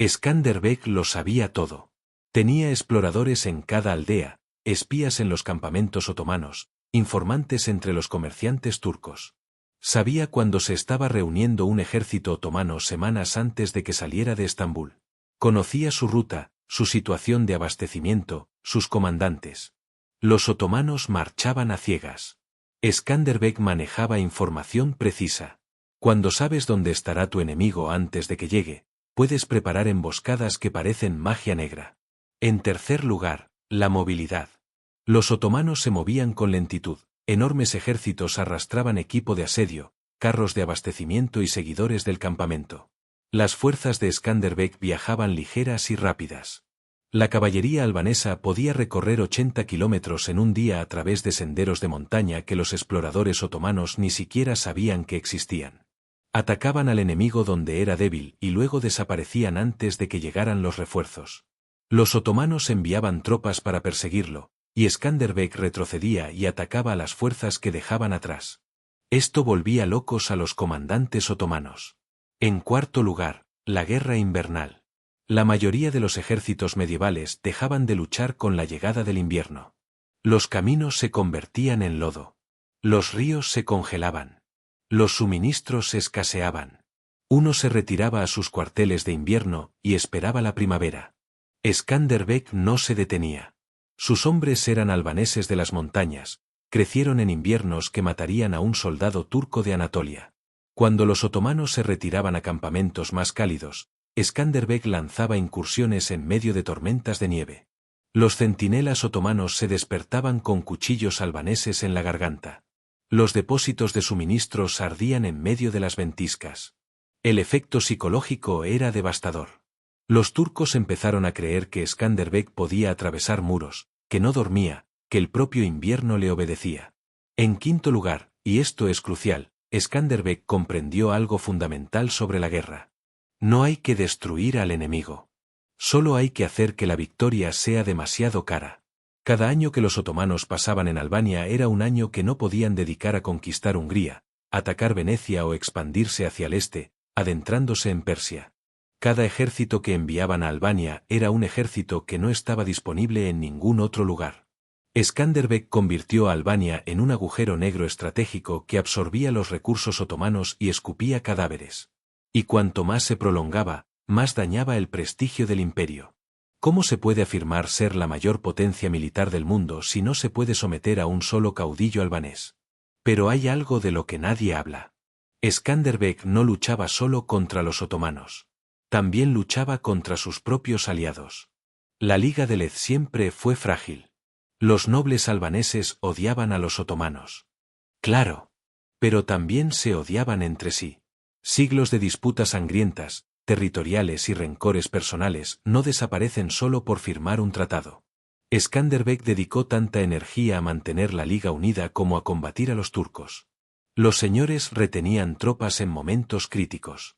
Skanderbeg lo sabía todo. Tenía exploradores en cada aldea, espías en los campamentos otomanos, informantes entre los comerciantes turcos. Sabía cuándo se estaba reuniendo un ejército otomano semanas antes de que saliera de Estambul. Conocía su ruta, su situación de abastecimiento, sus comandantes. Los otomanos marchaban a ciegas. Skanderbeg manejaba información precisa. Cuando sabes dónde estará tu enemigo antes de que llegue, puedes preparar emboscadas que parecen magia negra. En tercer lugar, la movilidad. Los otomanos se movían con lentitud, enormes ejércitos arrastraban equipo de asedio, carros de abastecimiento y seguidores del campamento. Las fuerzas de Skanderbeg viajaban ligeras y rápidas. La caballería albanesa podía recorrer 80 kilómetros en un día a través de senderos de montaña que los exploradores otomanos ni siquiera sabían que existían. Atacaban al enemigo donde era débil y luego desaparecían antes de que llegaran los refuerzos. Los otomanos enviaban tropas para perseguirlo, y Skanderbeg retrocedía y atacaba a las fuerzas que dejaban atrás. Esto volvía locos a los comandantes otomanos. En cuarto lugar, la guerra invernal. La mayoría de los ejércitos medievales dejaban de luchar con la llegada del invierno. Los caminos se convertían en lodo. Los ríos se congelaban. Los suministros escaseaban. Uno se retiraba a sus cuarteles de invierno y esperaba la primavera. Skanderbeg no se detenía. Sus hombres eran albaneses de las montañas, crecieron en inviernos que matarían a un soldado turco de Anatolia. Cuando los otomanos se retiraban a campamentos más cálidos, Skanderbeg lanzaba incursiones en medio de tormentas de nieve. Los centinelas otomanos se despertaban con cuchillos albaneses en la garganta. Los depósitos de suministros ardían en medio de las ventiscas. El efecto psicológico era devastador. Los turcos empezaron a creer que Skanderbeg podía atravesar muros, que no dormía, que el propio invierno le obedecía. En quinto lugar, y esto es crucial, Skanderbeg comprendió algo fundamental sobre la guerra. No hay que destruir al enemigo. Solo hay que hacer que la victoria sea demasiado cara. Cada año que los otomanos pasaban en Albania era un año que no podían dedicar a conquistar Hungría, atacar Venecia o expandirse hacia el este, adentrándose en Persia. Cada ejército que enviaban a Albania era un ejército que no estaba disponible en ningún otro lugar. Skanderbeg convirtió a Albania en un agujero negro estratégico que absorbía los recursos otomanos y escupía cadáveres. Y cuanto más se prolongaba, más dañaba el prestigio del imperio. ¿Cómo se puede afirmar ser la mayor potencia militar del mundo si no se puede someter a un solo caudillo albanés? Pero hay algo de lo que nadie habla. Skanderbeg no luchaba solo contra los otomanos. También luchaba contra sus propios aliados. La Liga de Lez siempre fue frágil. Los nobles albaneses odiaban a los otomanos. Claro. Pero también se odiaban entre sí. Siglos de disputas sangrientas, territoriales y rencores personales no desaparecen solo por firmar un tratado. Skanderbeg dedicó tanta energía a mantener la liga unida como a combatir a los turcos. Los señores retenían tropas en momentos críticos.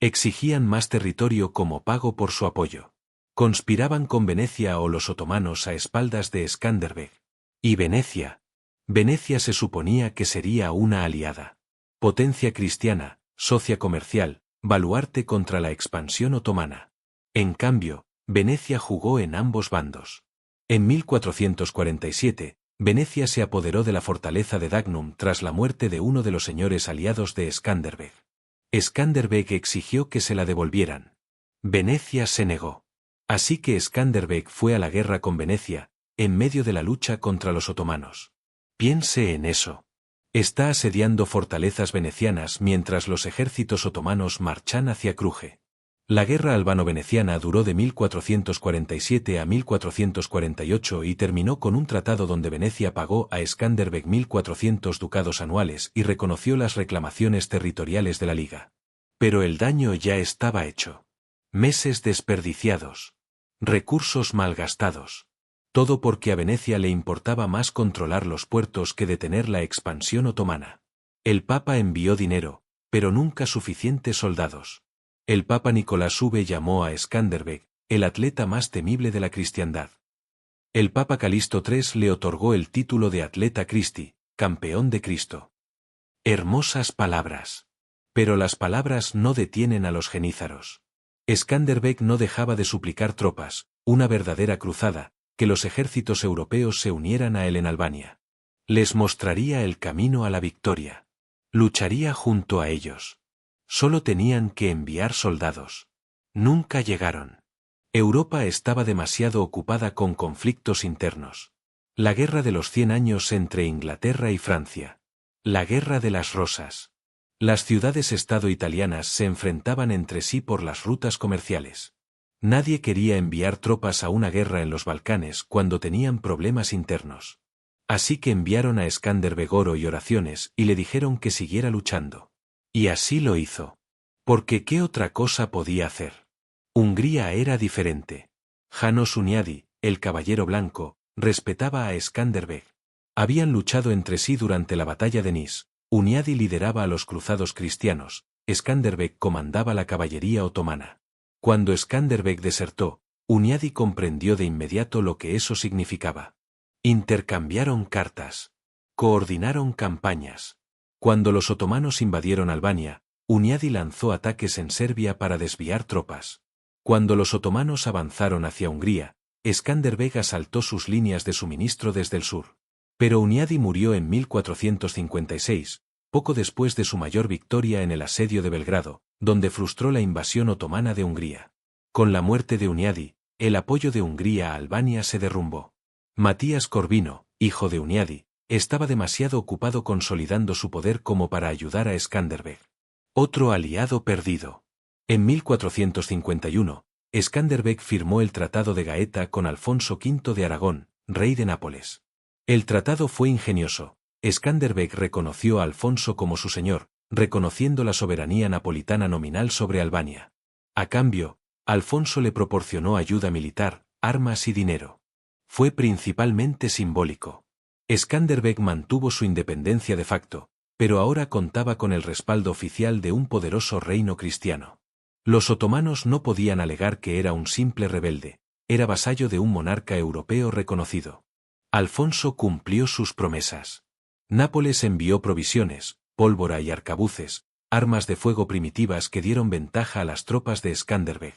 Exigían más territorio como pago por su apoyo. Conspiraban con Venecia o los otomanos a espaldas de Skanderbeg. Y Venecia. Venecia se suponía que sería una aliada. Potencia cristiana, socia comercial, baluarte contra la expansión otomana. En cambio, Venecia jugó en ambos bandos. En 1447, Venecia se apoderó de la fortaleza de Dagnum tras la muerte de uno de los señores aliados de Skanderbeg. Skanderbeg exigió que se la devolvieran. Venecia se negó. Así que Skanderbeg fue a la guerra con Venecia, en medio de la lucha contra los otomanos. Piense en eso. Está asediando fortalezas venecianas mientras los ejércitos otomanos marchan hacia Cruje. La guerra albano-veneciana duró de 1447 a 1448 y terminó con un tratado donde Venecia pagó a Skanderbeg 1.400 ducados anuales y reconoció las reclamaciones territoriales de la Liga. Pero el daño ya estaba hecho. Meses desperdiciados. Recursos malgastados. Todo porque a Venecia le importaba más controlar los puertos que detener la expansión otomana. El Papa envió dinero, pero nunca suficientes soldados. El Papa Nicolás V llamó a Skanderbeg el atleta más temible de la cristiandad. El Papa Calixto III le otorgó el título de Atleta Christi, campeón de Cristo. Hermosas palabras. Pero las palabras no detienen a los genízaros. Skanderbeg no dejaba de suplicar tropas, una verdadera cruzada, que los ejércitos europeos se unieran a él en Albania. Les mostraría el camino a la victoria. Lucharía junto a ellos. Solo tenían que enviar soldados. Nunca llegaron. Europa estaba demasiado ocupada con conflictos internos. La guerra de los 100 años entre Inglaterra y Francia. La guerra de las rosas. Las ciudades-estado italianas se enfrentaban entre sí por las rutas comerciales. Nadie quería enviar tropas a una guerra en los Balcanes cuando tenían problemas internos. Así que enviaron a Skanderbeg oro y oraciones y le dijeron que siguiera luchando. Y así lo hizo. Porque ¿qué otra cosa podía hacer? Hungría era diferente. János Hunyadi, el caballero blanco, respetaba a Skanderbeg. Habían luchado entre sí durante la batalla de Nis. Hunyadi lideraba a los cruzados cristianos, Skanderbeg comandaba la caballería otomana. Cuando Skanderbeg desertó, Hunyadi comprendió de inmediato lo que eso significaba. Intercambiaron cartas. Coordinaron campañas. Cuando los otomanos invadieron Albania, Hunyadi lanzó ataques en Serbia para desviar tropas. Cuando los otomanos avanzaron hacia Hungría, Skanderbeg asaltó sus líneas de suministro desde el sur. Pero Hunyadi murió en 1456, poco después de su mayor victoria en el asedio de Belgrado, donde frustró la invasión otomana de Hungría. Con la muerte de Hunyadi, el apoyo de Hungría a Albania se derrumbó. Matías Corvino, hijo de Hunyadi, estaba demasiado ocupado consolidando su poder como para ayudar a Skanderbeg. Otro aliado perdido. En 1451, Skanderbeg firmó el Tratado de Gaeta con Alfonso V de Aragón, rey de Nápoles. El tratado fue ingenioso. Skanderbeg reconoció a Alfonso como su señor, reconociendo la soberanía napolitana nominal sobre Albania. A cambio, Alfonso le proporcionó ayuda militar, armas y dinero. Fue principalmente simbólico. Skanderbeg mantuvo su independencia de facto, pero ahora contaba con el respaldo oficial de un poderoso reino cristiano. Los otomanos no podían alegar que era un simple rebelde, era vasallo de un monarca europeo reconocido. Alfonso cumplió sus promesas. Nápoles envió provisiones, pólvora y arcabuces, armas de fuego primitivas que dieron ventaja a las tropas de Skanderbeg.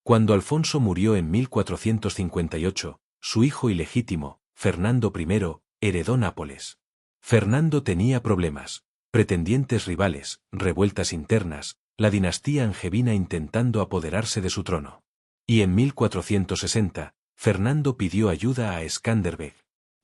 Cuando Alfonso murió en 1458, su hijo ilegítimo, Fernando I, heredó Nápoles. Fernando tenía problemas, pretendientes rivales, revueltas internas, la dinastía angevina intentando apoderarse de su trono. Y en 1460, Fernando pidió ayuda a Skanderbeg.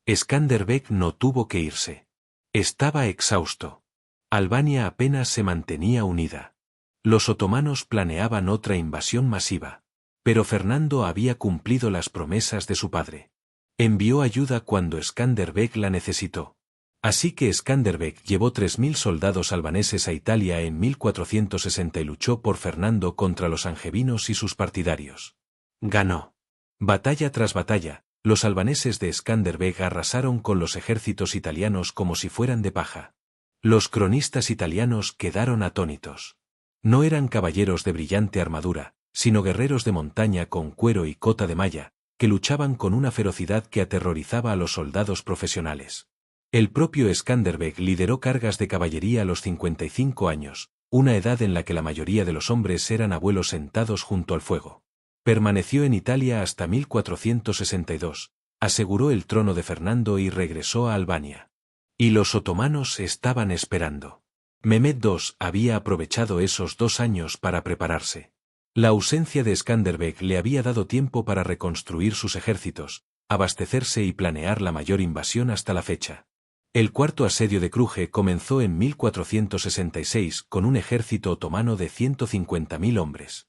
Skanderbeg no tuvo que irse. Estaba exhausto. Albania apenas se mantenía unida. Los otomanos planeaban otra invasión masiva. Pero Fernando había cumplido las promesas de su padre. Envió ayuda cuando Skanderbeg la necesitó. Así que Skanderbeg llevó 3.000 soldados albaneses a Italia en 1460 y luchó por Fernando contra los angevinos y sus partidarios. Ganó. Batalla tras batalla, Los albaneses de Skanderbeg arrasaron con los ejércitos italianos como si fueran de paja. Los cronistas italianos quedaron atónitos. No eran caballeros de brillante armadura, sino guerreros de montaña con cuero y cota de malla, que luchaban con una ferocidad que aterrorizaba a los soldados profesionales. El propio Skanderbeg lideró cargas de caballería a los 55 años, una edad en la que la mayoría de los hombres eran abuelos sentados junto al fuego. Permaneció en Italia hasta 1462, aseguró el trono de Fernando y regresó a Albania. Y los otomanos estaban esperando. Mehmed II había aprovechado esos 2 años para prepararse. La ausencia de Skanderbeg le había dado tiempo para reconstruir sus ejércitos, abastecerse y planear la mayor invasión hasta la fecha. El cuarto asedio de Kruje comenzó en 1466 con un ejército otomano de 150.000 hombres.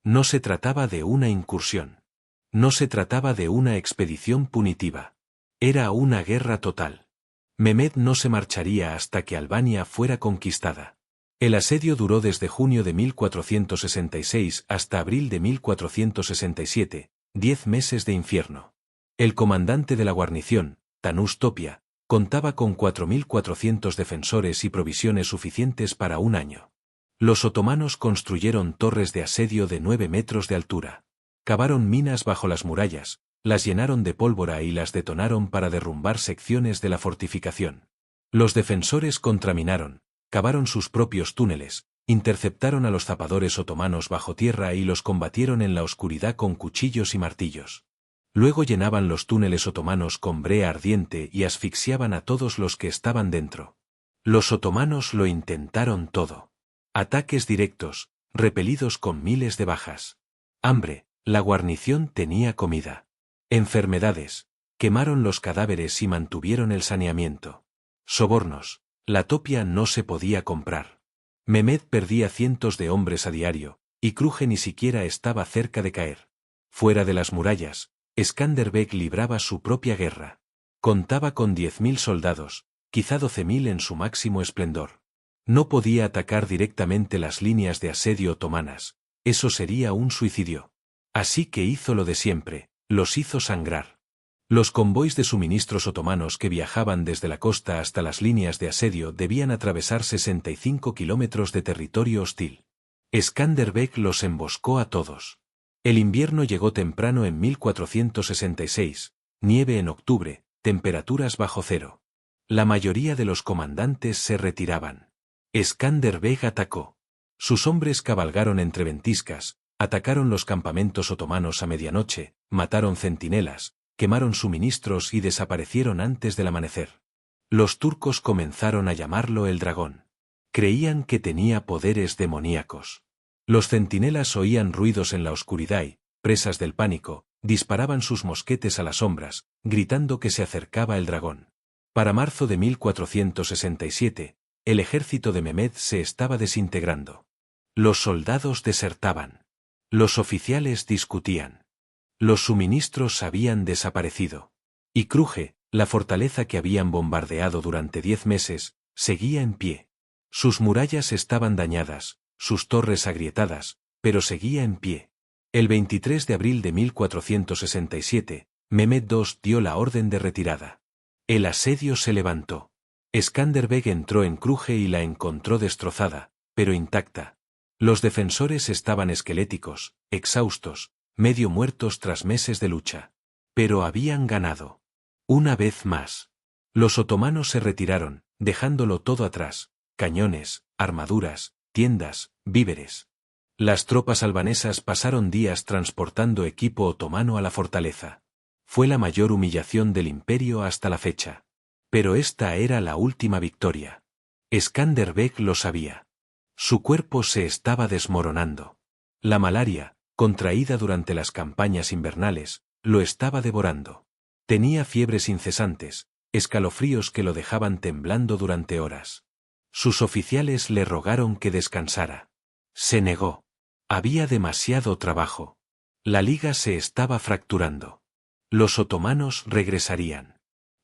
No se trataba de una incursión. No se trataba de una expedición punitiva. Era una guerra total. Mehmed no se marcharía hasta que Albania fuera conquistada. El asedio duró desde junio de 1466 hasta abril de 1467, 10 meses de infierno. El comandante de la guarnición, Tanus Topia, contaba con 4.400 defensores y provisiones suficientes para un año. Los otomanos construyeron torres de asedio de 9 metros de altura. Cavaron minas bajo las murallas, las llenaron de pólvora y las detonaron para derrumbar secciones de la fortificación. Los defensores contraminaron, cavaron sus propios túneles, interceptaron a los zapadores otomanos bajo tierra y los combatieron en la oscuridad con cuchillos y martillos. Luego llenaban los túneles otomanos con brea ardiente y asfixiaban a todos los que estaban dentro. Los otomanos lo intentaron todo. Ataques directos, repelidos con miles de bajas. Hambre, la guarnición tenía comida. Enfermedades, quemaron los cadáveres y mantuvieron el saneamiento. Sobornos, la topia no se podía comprar. Mehmed perdía cientos de hombres a diario, y Kruje ni siquiera estaba cerca de caer. Fuera de las murallas, Skanderbeg libraba su propia guerra. Contaba con 10.000 soldados, quizá 12.000 en su máximo esplendor. No podía atacar directamente las líneas de asedio otomanas, eso sería un suicidio. Así que hizo lo de siempre, los hizo sangrar. Los convoys de suministros otomanos que viajaban desde la costa hasta las líneas de asedio debían atravesar 65 kilómetros de territorio hostil. Skanderbeg los emboscó a todos. El invierno llegó temprano en 1466, nieve en octubre, temperaturas bajo cero. La mayoría de los comandantes se retiraban. Skanderbeg atacó. Sus hombres cabalgaron entre ventiscas, atacaron los campamentos otomanos a medianoche, mataron centinelas, quemaron suministros y desaparecieron antes del amanecer. Los turcos comenzaron a llamarlo el dragón. Creían que tenía poderes demoníacos. Los centinelas oían ruidos en la oscuridad y, presas del pánico, disparaban sus mosquetes a las sombras, gritando que se acercaba el dragón. Para marzo de 1467, el ejército de Mehmed se estaba desintegrando. Los soldados desertaban. Los oficiales discutían. Los suministros habían desaparecido. Y Kruje, la fortaleza que habían bombardeado durante 10 meses, seguía en pie. Sus murallas estaban dañadas, sus torres agrietadas, pero seguía en pie. El 23 de abril de 1467, Mehmed II dio la orden de retirada. El asedio se levantó. Skanderbeg entró en Kruje y la encontró destrozada, pero intacta. Los defensores estaban esqueléticos, exhaustos, medio muertos tras meses de lucha. Pero habían ganado. Una vez más. Los otomanos se retiraron, dejándolo todo atrás: cañones, armaduras, tiendas, víveres. Las tropas albanesas pasaron días transportando equipo otomano a la fortaleza. Fue la mayor humillación del imperio hasta la fecha. Pero esta era la última victoria. Skanderbeg lo sabía. Su cuerpo se estaba desmoronando. La malaria, contraída durante las campañas invernales, lo estaba devorando. Tenía fiebres incesantes, escalofríos que lo dejaban temblando durante horas. Sus oficiales le rogaron que descansara. Se negó. Había demasiado trabajo. La liga se estaba fracturando. Los otomanos regresarían.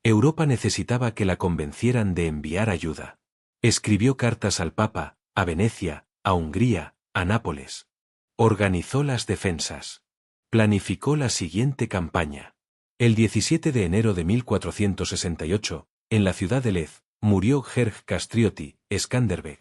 Europa necesitaba que la convencieran de enviar ayuda. Escribió cartas al Papa, a Venecia, a Hungría, a Nápoles. Organizó las defensas. Planificó la siguiente campaña. El 17 de enero de 1468, en la ciudad de Lez, murió Gerg Castrioti, Skanderbeg.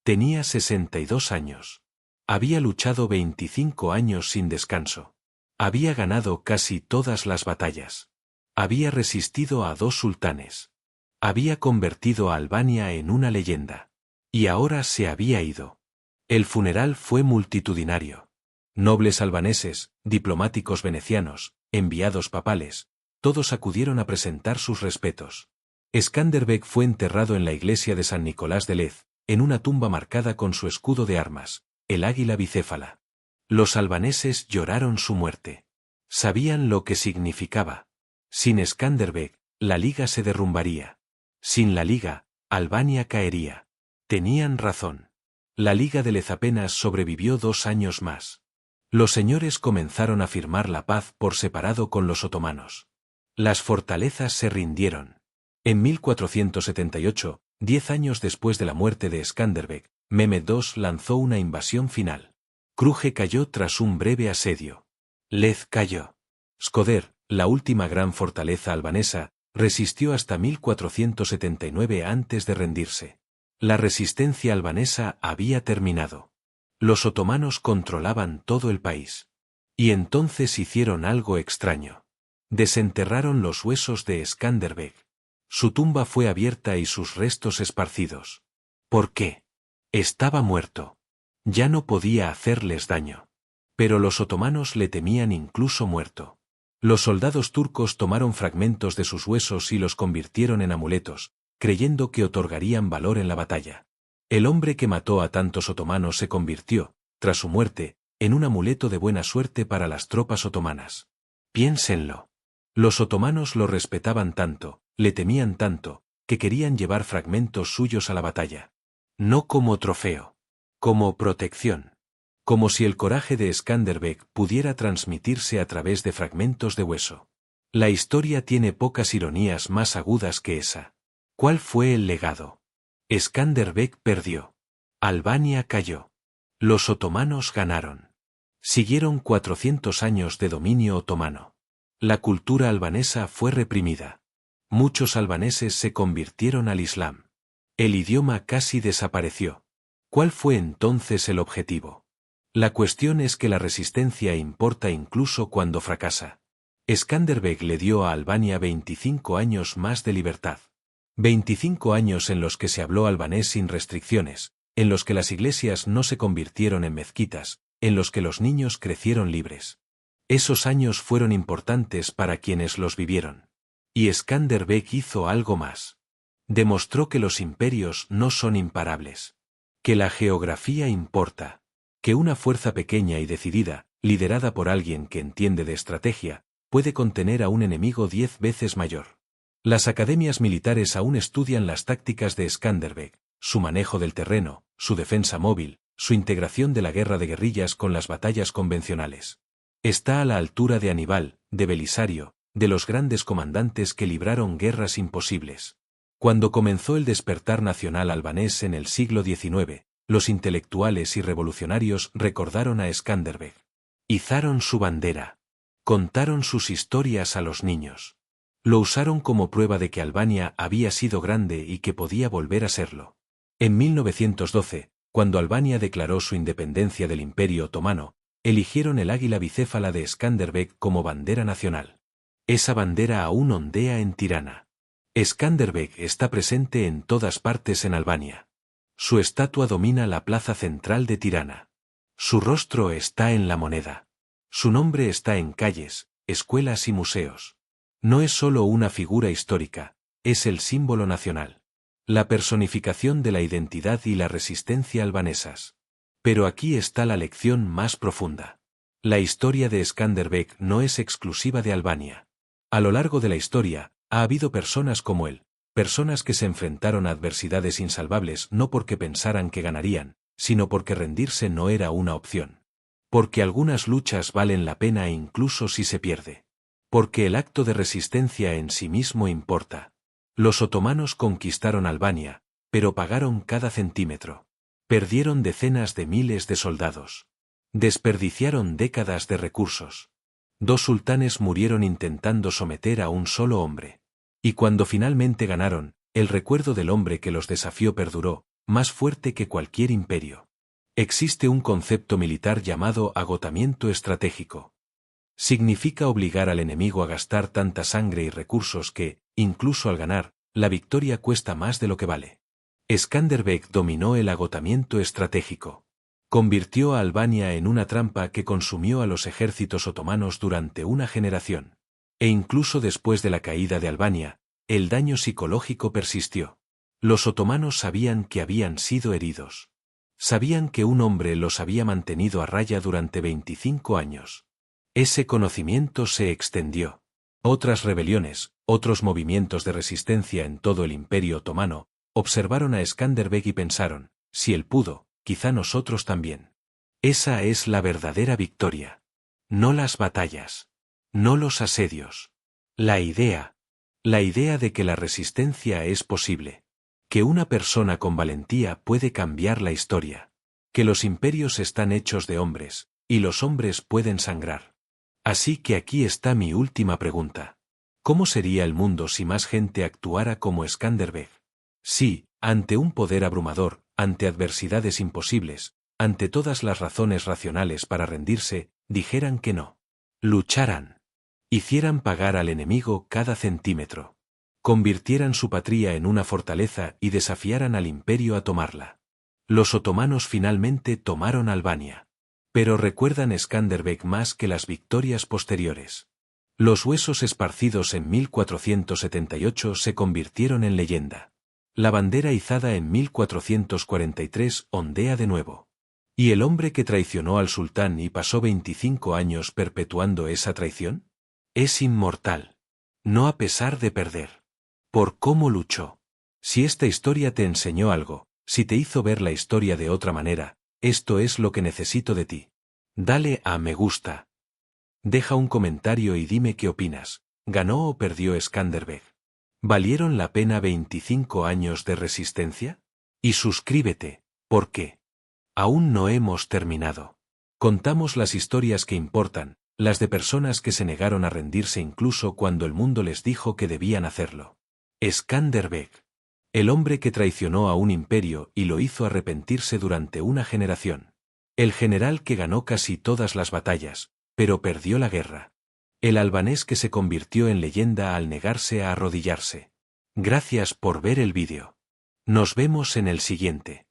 Tenía 62 años. Había luchado 25 años sin descanso. Había ganado casi todas las batallas. Había resistido a 2 sultanes. Había convertido a Albania en una leyenda. Y ahora se había ido. El funeral fue multitudinario. Nobles albaneses, diplomáticos venecianos, enviados papales, todos acudieron a presentar sus respetos. Skanderbeg fue enterrado en la iglesia de San Nicolás de Lez, en una tumba marcada con su escudo de armas, el águila bicéfala. Los albaneses lloraron su muerte. Sabían lo que significaba. Sin Skanderbeg, la liga se derrumbaría. Sin la liga, Albania caería. Tenían razón. La liga de Lez apenas sobrevivió 2 años más. Los señores comenzaron a firmar la paz por separado con los otomanos. Las fortalezas se rindieron. En 1478, 10 años después de la muerte de Skanderbeg, Mehmed II lanzó una invasión final. Kruge cayó tras un breve asedio. Lez cayó. Shkodër, la última gran fortaleza albanesa, resistió hasta 1479 antes de rendirse. La resistencia albanesa había terminado. Los otomanos controlaban todo el país. Y entonces hicieron algo extraño. Desenterraron los huesos de Skanderbeg. Su tumba fue abierta y sus restos esparcidos. ¿Por qué? Estaba muerto. Ya no podía hacerles daño. Pero los otomanos le temían incluso muerto. Los soldados turcos tomaron fragmentos de sus huesos y los convirtieron en amuletos, creyendo que otorgarían valor en la batalla. El hombre que mató a tantos otomanos se convirtió, tras su muerte, en un amuleto de buena suerte para las tropas otomanas. Piénsenlo. Los otomanos lo respetaban tanto, le temían tanto, que querían llevar fragmentos suyos a la batalla. No como trofeo. Como protección. Como si el coraje de Skanderbeg pudiera transmitirse a través de fragmentos de hueso. La historia tiene pocas ironías más agudas que esa. ¿Cuál fue el legado? Skanderbeg perdió. Albania cayó. Los otomanos ganaron. Siguieron 400 años de dominio otomano. La cultura albanesa fue reprimida. Muchos albaneses se convirtieron al Islam. El idioma casi desapareció. ¿Cuál fue entonces el objetivo? La cuestión es que la resistencia importa incluso cuando fracasa. Skanderbeg le dio a Albania 25 años más de libertad. 25 años en los que se habló albanés sin restricciones, en los que las iglesias no se convirtieron en mezquitas, en los que los niños crecieron libres. Esos años fueron importantes para quienes los vivieron. Y Skanderbeg hizo algo más. Demostró que los imperios no son imparables. Que la geografía importa. Que una fuerza pequeña y decidida, liderada por alguien que entiende de estrategia, puede contener a un enemigo 10 veces mayor. Las academias militares aún estudian las tácticas de Skanderbeg, su manejo del terreno, su defensa móvil, su integración de la guerra de guerrillas con las batallas convencionales. Está a la altura de Aníbal, de Belisario, de los grandes comandantes que libraron guerras imposibles. Cuando comenzó el despertar nacional albanés en el siglo XIX, los intelectuales y revolucionarios recordaron a Skanderbeg. Izaron su bandera. Contaron sus historias a los niños. Lo usaron como prueba de que Albania había sido grande y que podía volver a serlo. En 1912, cuando Albania declaró su independencia del Imperio Otomano, eligieron el águila bicéfala de Skanderbeg como bandera nacional. Esa bandera aún ondea en Tirana. Skanderbeg está presente en todas partes en Albania. Su estatua domina la plaza central de Tirana. Su rostro está en la moneda. Su nombre está en calles, escuelas y museos. No es solo una figura histórica, es el símbolo nacional. La personificación de la identidad y la resistencia albanesas. Pero aquí está la lección más profunda. La historia de Skanderbeg no es exclusiva de Albania. A lo largo de la historia, ha habido personas como él, personas que se enfrentaron a adversidades insalvables no porque pensaran que ganarían, sino porque rendirse no era una opción. Porque algunas luchas valen la pena incluso si se pierde. Porque el acto de resistencia en sí mismo importa. Los otomanos conquistaron Albania, pero pagaron cada centímetro. Perdieron decenas de miles de soldados. Desperdiciaron décadas de recursos. 2 sultanes murieron intentando someter a un solo hombre. Y cuando finalmente ganaron, el recuerdo del hombre que los desafió perduró, más fuerte que cualquier imperio. Existe un concepto militar llamado agotamiento estratégico. Significa obligar al enemigo a gastar tanta sangre y recursos que, incluso al ganar, la victoria cuesta más de lo que vale. Skanderbeg dominó el agotamiento estratégico. Convirtió a Albania en una trampa que consumió a los ejércitos otomanos durante una generación. E incluso después de la caída de Albania, el daño psicológico persistió. Los otomanos sabían que habían sido heridos. Sabían que un hombre los había mantenido a raya durante 25 años. Ese conocimiento se extendió. Otras rebeliones, otros movimientos de resistencia en todo el Imperio otomano, observaron a Skanderbeg y pensaron, si él pudo, quizá nosotros también. Esa es la verdadera victoria. No las batallas. No los asedios. La idea de que la resistencia es posible. Que una persona con valentía puede cambiar la historia. Que los imperios están hechos de hombres, y los hombres pueden sangrar. Así que aquí está mi última pregunta. ¿Cómo sería el mundo si más gente actuara como Skanderbeg? Sí, ante un poder abrumador, ante adversidades imposibles, ante todas las razones racionales para rendirse, dijeran que no. Lucharan. Hicieran pagar al enemigo cada centímetro. Convirtieran su patria en una fortaleza y desafiaran al imperio a tomarla. Los otomanos finalmente tomaron Albania. Pero recuerdan Skanderbeg más que las victorias posteriores. Los huesos esparcidos en 1478 se convirtieron en leyenda. La bandera izada en 1443 ondea de nuevo. ¿Y el hombre que traicionó al sultán y pasó 25 años perpetuando esa traición? Es inmortal. No a pesar de perder. Por cómo luchó. Si esta historia te enseñó algo, si te hizo ver la historia de otra manera, esto es lo que necesito de ti. Dale a me gusta. Deja un comentario y dime qué opinas. ¿Ganó o perdió Skanderbeg? ¿Valieron la pena 25 años de resistencia? Y suscríbete, porque aún no hemos terminado. Contamos las historias que importan, las de personas que se negaron a rendirse incluso cuando el mundo les dijo que debían hacerlo. Skanderbeg. El hombre que traicionó a un imperio y lo hizo arrepentirse durante una generación. El general que ganó casi todas las batallas, pero perdió la guerra. El albanés que se convirtió en leyenda al negarse a arrodillarse. Gracias por ver el vídeo. Nos vemos en el siguiente.